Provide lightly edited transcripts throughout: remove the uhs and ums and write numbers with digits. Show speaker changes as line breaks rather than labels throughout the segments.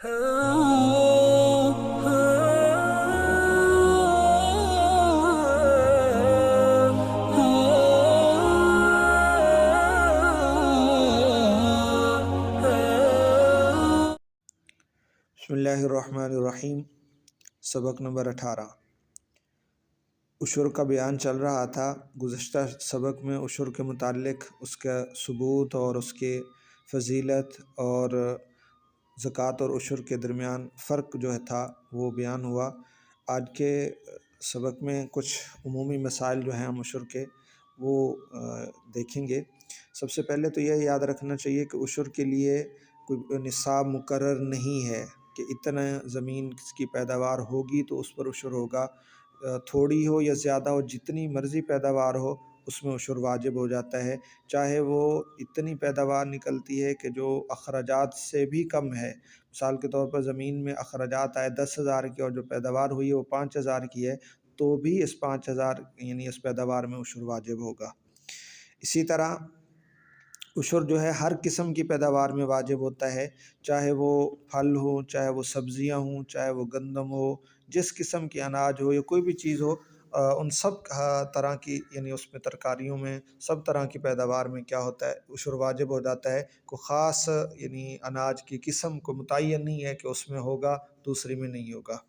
बिस्मिल्लाहिर्रहमानिर्रहीम। सबक नंबर 18 उशर का बयान चल रहा था। गुज़श्ता सबक में उशर के मुताल्लिक़ उसका सबूत और उसके फ़जीलत और ज़कात और उशर के दरमियान फ़र्क जो है था वो बयान हुआ। आज के सबक में कुछ उमूमी मसाइल जो हैं हम उशर के वो देखेंगे। सबसे पहले तो यह याद रखना चाहिए कि उशर के लिए कोई निसाब मुकर्रर नहीं है कि इतना ज़मीन की पैदावार होगी तो उस पर उशर होगा। थोड़ी हो या ज़्यादा हो, जितनी मर्ज़ी पैदावार हो उसमें उशर वाजिब हो जाता है। चाहे वो इतनी पैदावार निकलती है कि जो अखराजात से भी कम है। मिसाल के तौर पर ज़मीन में अखराजात आए 10,000 के और जो पैदावार हुई है वो 5,000 की है, तो भी इस 5,000 यानी इस पैदावार में उशर वाजिब होगा। इसी तरह उशर जो है हर किस्म की पैदावार में वाजिब होता है, चाहे वो फल हो, चाहे वो सब्ज़ियाँ हों, चाहे वो गंदम हो, जिस किस्म की अनाज हो या कोई भी चीज़ हो, उन सब तरह की यानी उसमें तरकारियों में सब तरह की पैदावार में क्या होता है, उशर वाजिब हो जाता है। कोई ख़ास यानी अनाज की किस्म को मुतय्यन नहीं है कि उसमें होगा दूसरी में नहीं होगा।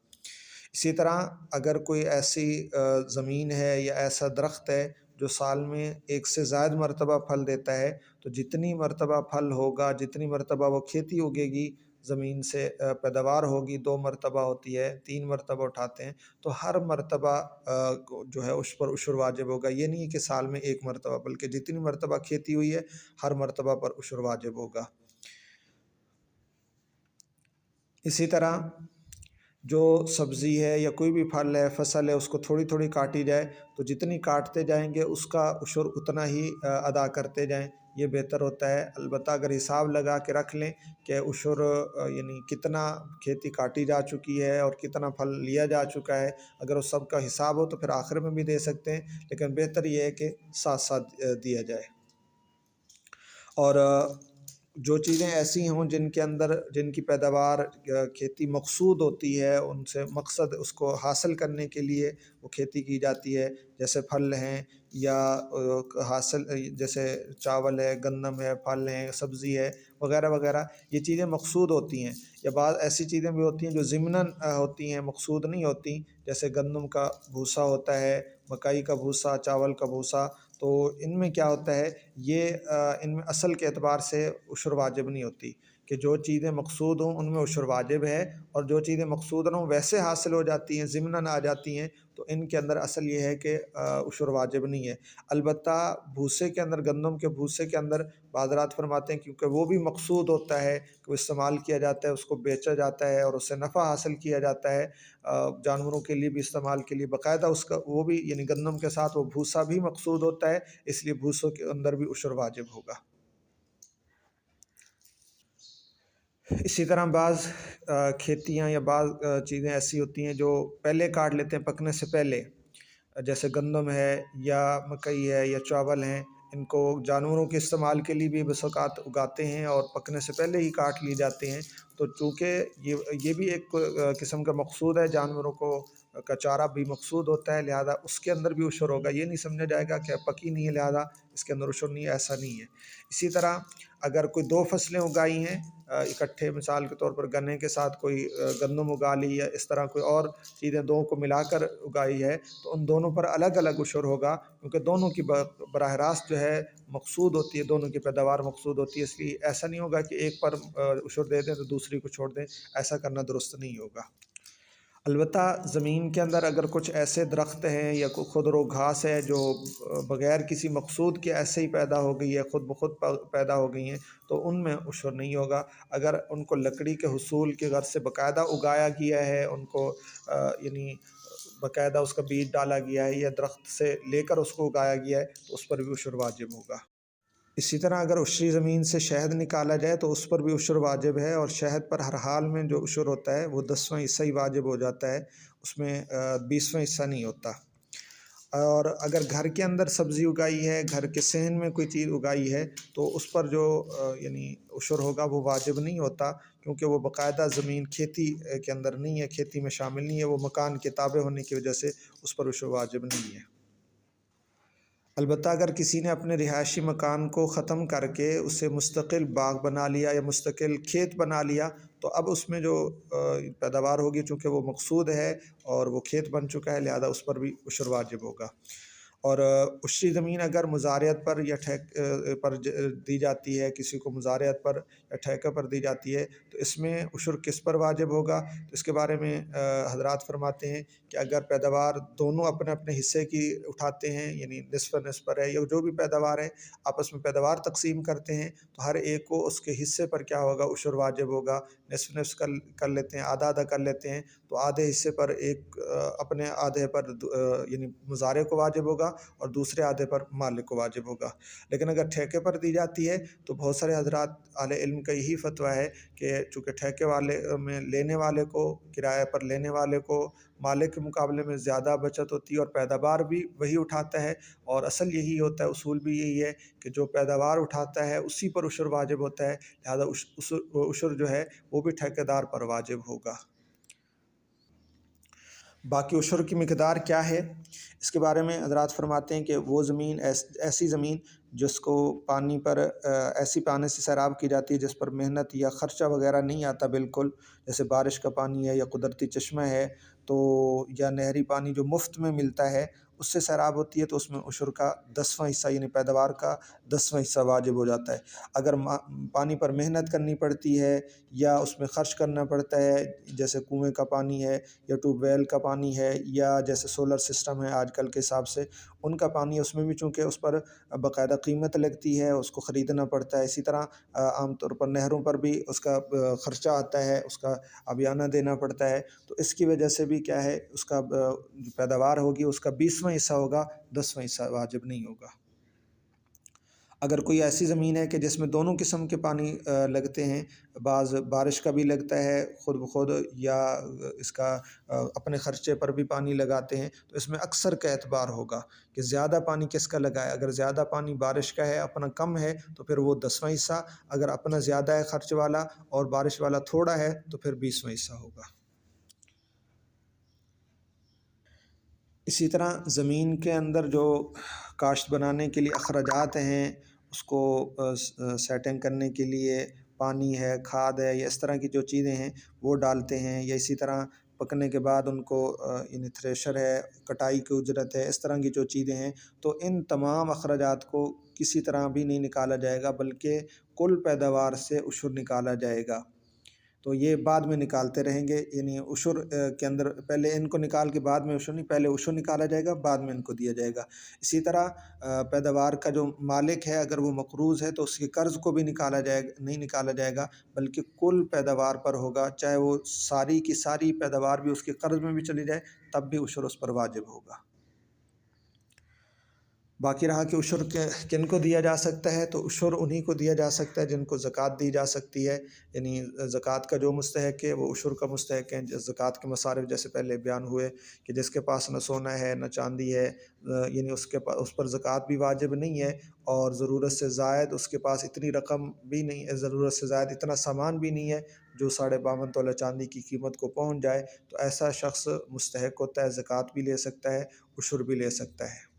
इसी तरह अगर कोई ऐसी ज़मीन है या ऐसा दरख्त है जो साल में एक से ज़ायद मरतबा फल देता है, तो जितनी मरतबा फल होगा, जितनी मरतबा वो खेती उगेगी, ज़मीन से पैदावार होगी, 2 मरतबा होती है, 3 मरतबा उठाते हैं, तो हर मरतबा जो है उस पर उशर वाजिब होगा। ये नहीं है कि साल में 1 मरतबा, बल्कि जितनी मरतबा खेती हुई है हर मरतबा पर उशर वाजिब होगा। इसी तरह जो सब्ज़ी है या कोई भी फल है, फसल है, उसको थोड़ी थोड़ी काटी जाए तो जितनी काटते जाएंगे उसका उशर उतना ही अदा करते जाएं, ये बेहतर होता है। अलबत्ता अगर हिसाब लगा के रख लें कि उशर यानी कितना खेती काटी जा चुकी है और कितना फल लिया जा चुका है, अगर उस सब का हिसाब हो तो फिर आखिर में भी दे सकते हैं, लेकिन बेहतर ये है कि साथ साथ दिया जाए। और जो चीज़ें ऐसी हों जिनके अंदर जिनकी पैदावार खेती मकसूद होती है, उनसे मकसद उसको हासिल करने के लिए वो खेती की जाती है, जैसे फल हैं या हासिल जैसे चावल है, गंदम है, फल हैं, सब्ज़ी है वगैरह वगैरह, ये चीज़ें मकसूद होती हैं। या बाद ऐसी चीज़ें भी होती हैं जो ज़िम्नन होती हैं, मकसूद नहीं होती, जैसे गंदम का भूसा होता है, मकई का भूसा, चावल का भूसा। तो इनमें क्या होता है, ये इनमें असल के एतबार से उशर वाजिब नहीं होती कि जो चीज़ें मकसूद हों उनमें उशर वाजिब है, और जो चीज़ें मकसूद न हों वैसे हासिल हो जाती हैं, ज़िम्नन आ जाती हैं, तो इनके अंदर असल ये है कि उशर वाजिब नहीं है। अलबत्ता भूसे के अंदर, गंदम के भूसे के अंदर बाज़रात फरमाते हैं क्योंकि वो भी मकसूद होता है कि वो इस्तेमाल किया जाता है, उसको बेचा जाता है और उससे नफ़ा हासिल किया जाता है, जानवरों के लिए भी इस्तेमाल के लिए बाकायदा उसका वो भी यानी गंदम के साथ वो भूसा भी मकसूद होता है, इसलिए भूसों के अंदर भी उशर वाजिब होगा। इसी तरह बाज़ खेतियाँ या बाज़ चीज़ें ऐसी होती हैं जो पहले काट लेते हैं पकने से पहले, जैसे गंदम है या मकई है या चावल हैं, इनको जानवरों के इस्तेमाल के लिए भी बस औक़ात उगाते हैं और पकने से पहले ही काट लिए जाते हैं। तो चूँकि ये भी एक किस्म का मकसूद है, जानवरों को का चारा भी मकसूद होता है, लिहाजा उसके अंदर भी उशर होगा। ये नहीं समझा जाएगा कि पकी नहीं है लिहाजा इसके अंदर उशर नहीं है, ऐसा नहीं है। इसी तरह अगर कोई 2 फसलें उगाई हैं इकट्ठे, मिसाल के तौर पर गन्ने के साथ कोई गंदम उगा ली या इस तरह कोई और चीज़ें 2 को मिलाकर उगाई है, तो उन दोनों पर अलग अलग उशर होगा, क्योंकि दोनों की बराह रास्त जो है मकसूद होती है, दोनों की पैदावार मकसूद होती है। इसलिए ऐसा नहीं होगा कि एक पर उशर दे दें तो दूसरी को छोड़ दें, ऐसा करना दुरुस्त नहीं होगा। अलबत्ता ज़मीन के अंदर अगर कुछ ऐसे दरख्त हैं या कोई खुदरो घास है जो बग़ैर किसी मकसूद के ऐसे ही पैदा हो गई है, ख़ुद ब ख़ुद पैदा हो गई हैं, तो उनमें उशर नहीं होगा। अगर उनको लकड़ी के हुसूल के गर्ज़ से बाकायदा उगाया गया है, उनको यानी बाकायदा उसका बीज डाला गया है या दरख्त से लेकर उसको उगाया गया है, तो उस पर भी उशर वाजिब होगा। इसी तरह अगर उशरी ज़मीन से शहद निकाला जाए तो उस पर भी उशर वाजिब है, और शहद पर हर हाल में जो उशर होता है वो 10वां हिस्सा ही वाजिब हो जाता है, उसमें 20वां हिस्सा नहीं होता। और अगर घर के अंदर सब्ज़ी उगाई है, घर के सहन में कोई चीज़ उगाई है, तो उस पर जो यानी उशर होगा वो वाजिब नहीं होता, کیونکہ وہ باقاعدہ زمین کھیتی کے اندر نہیں ہے، کھیتی میں شامل نہیں ہے، وہ مکان کے تابع ہونے کی وجہ سے اس پر عشر واجب نہیں ہے۔ البتہ اگر کسی نے اپنے رہائشی مکان کو ختم کر کے اسے مستقل باغ بنا لیا یا مستقل کھیت بنا لیا تو اب اس میں جو پیداوار ہوگی، چونکہ وہ مقصود ہے اور وہ کھیت بن چکا ہے، لہذا اس پر بھی عشر واجب ہوگا۔ اور عشری زمین اگر مزارعت پر یا پر دی جاتی ہے، کسی کو مزارعت پر یا ٹھیکے پر دی جاتی ہے، تو اس میں عشر کس پر واجب ہوگا؟ تو اس کے بارے میں حضرات فرماتے ہیں کہ اگر پیداوار دونوں اپنے اپنے حصے کی اٹھاتے ہیں، یعنی نصف نصف پر ہے یا جو بھی پیداوار ہے آپس میں پیداوار تقسیم کرتے ہیں، تو ہر ایک کو اس کے حصے پر کیا ہوگا؟ عشر واجب ہوگا۔ نصف نصف کر لیتے ہیں، آدھا آدھا کر لیتے ہیں، تو آدھے حصے پر ایک اپنے آدھے پر یعنی مزارع کو واجب ہوگا اور دوسرے آدھے پر مالک کو واجب ہوگا۔ لیکن اگر ٹھیکے پر دی جاتی ہے تو بہت سارے حضرات اہل علم کا یہی فتویٰ ہے کہ چونکہ ٹھیکے والے میں لینے والے کو، کرایہ پر لینے والے کو مالک کے مقابلے میں زیادہ بچت ہوتی ہے اور پیداوار بھی وہی اٹھاتا ہے، اور اصل یہی ہوتا ہے، اصول بھی یہی ہے کہ جو پیداوار اٹھاتا ہے اسی پر عشر واجب ہوتا ہے، لہذا عشر جو ہے وہ بھی ٹھیکے دار پر واجب ہوگا۔ باقی عشر کی مقدار کیا ہے؟ اس کے بارے میں حضرات فرماتے ہیں کہ وہ زمین ایسی زمین جس کو پانی پر ایسی پانی سے سیراب کی جاتی ہے جس پر محنت یا خرچہ وغیرہ نہیں آتا بالکل، جیسے بارش کا پانی ہے یا قدرتی چشمہ ہے، تو یا نہری پانی جو مفت میں ملتا ہے اس سے سیراب ہوتی ہے، تو اس میں عشر کا 10واں حصہ یعنی پیداوار کا 10واں حصہ واجب ہو جاتا ہے۔ اگر پانی پر محنت کرنی پڑتی ہے یا اس میں خرچ کرنا پڑتا ہے، جیسے کنویں کا پانی ہے یا ٹیوب ویل کا پانی ہے یا جیسے سولر سسٹم ہے آج کل کے حساب سے، ان کا پانی، اس میں بھی چونکہ اس پر باقاعدہ قیمت لگتی ہے، اس کو خریدنا پڑتا ہے۔ اسی طرح عام طور پر نہروں پر بھی اس کا خرچہ آتا ہے، اس کا ابیانہ دینا پڑتا ہے، تو اس کی وجہ سے بھی کیا ہے، اس کا پیداوار ہوگی اس کا 20واں حصہ ہوگا، 10واں حصہ واجب نہیں ہوگا۔ اگر کوئی ایسی زمین ہے کہ جس میں دونوں قسم کے پانی لگتے ہیں، بعض بارش کا بھی لگتا ہے خود بخود یا اس کا اپنے خرچے پر بھی پانی لگاتے ہیں، تو اس میں اکثر کا اعتبار ہوگا کہ زیادہ پانی کس کا لگا ہے۔ اگر زیادہ پانی بارش کا ہے، اپنا کم ہے، تو پھر وہ 10واں حصہ، اگر اپنا زیادہ ہے خرچ والا اور بارش والا تھوڑا ہے تو پھر 20واں حصہ ہوگا۔ اسی طرح زمین کے اندر جو کاشت بنانے کے لیے اخراجات ہیں، اس کو سیٹنگ کرنے کے لیے پانی ہے، کھاد ہے، یا اس طرح کی جو چیزیں ہیں وہ ڈالتے ہیں، یا اسی طرح پکنے کے بعد ان کو یعنی تھریشر ہے، کٹائی کی اجرت ہے، اس طرح کی جو چیزیں ہیں، تو ان تمام اخراجات کو کسی طرح بھی نہیں نکالا جائے گا، بلکہ کل پیداوار سے عشر نکالا جائے گا۔ تو یہ بعد میں نکالتے رہیں گے، یعنی عشر کے اندر پہلے ان کو نکال کے بعد میں عشر نہیں، پہلے عشر نکالا جائے گا، بعد میں ان کو دیا جائے گا۔ اسی طرح پیداوار کا جو مالک ہے اگر وہ مقروض ہے تو اس کے قرض کو بھی نہیں نکالا جائے گا، بلکہ کل پیداوار پر ہوگا، چاہے وہ ساری کی ساری پیداوار بھی اس کے قرض میں بھی چلی جائے تب بھی عشر اس پر واجب ہوگا۔ باقی رہا کہ عشر کن کو دیا جا سکتا ہے، تو عشر انہی کو دیا جا سکتا ہے جن کو زکوٰۃ دی جا سکتی ہے، یعنی زکوٰۃ کا جو مستحق ہے وہ عشر کا مستحق ہے۔ زکوٰۃ کے مصارف جیسے پہلے بیان ہوئے کہ جس کے پاس نہ سونا ہے نہ چاندی ہے، یعنی اس پر زکوٰۃ بھی واجب نہیں ہے، اور ضرورت سے زائد اس کے پاس اتنی رقم بھی نہیں ہے، ضرورت سے زائد اتنا سامان بھی نہیں ہے جو 52.5 تولہ چاندی کی قیمت کو پہنچ جائے، تو ایسا شخص مستحق ہوتا ہے، زکوٰۃ بھی لے سکتا ہے، عشر بھی لے سکتا ہے۔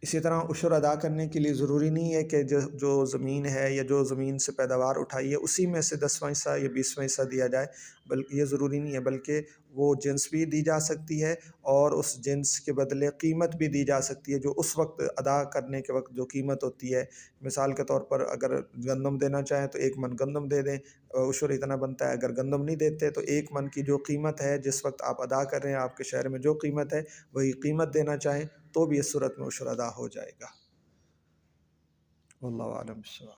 اسی طرح عشر ادا کرنے کے لیے ضروری نہیں ہے کہ جو زمین ہے یا جو زمین سے پیداوار اٹھائی ہے اسی میں سے 10واں حصہ یا 20واں حصہ دیا جائے، بلکہ یہ ضروری نہیں ہے، بلکہ وہ جنس بھی دی جا سکتی ہے اور اس جنس کے بدلے قیمت بھی دی جا سکتی ہے، جو اس وقت ادا کرنے کے وقت جو قیمت ہوتی ہے۔ مثال کے طور پر اگر گندم دینا چاہیں تو 1 من گندم دے دیں، عشر اتنا بنتا ہے۔ اگر گندم نہیں دیتے تو 1 من کی جو قیمت ہے جس وقت آپ ادا کر رہے ہیں، آپ کے شہر میں جو قیمت ہے وہی قیمت دینا چاہیں تو بھی اس صورت میں عشر ادا ہو جائے گا۔ واللہ اعلم بالصواب۔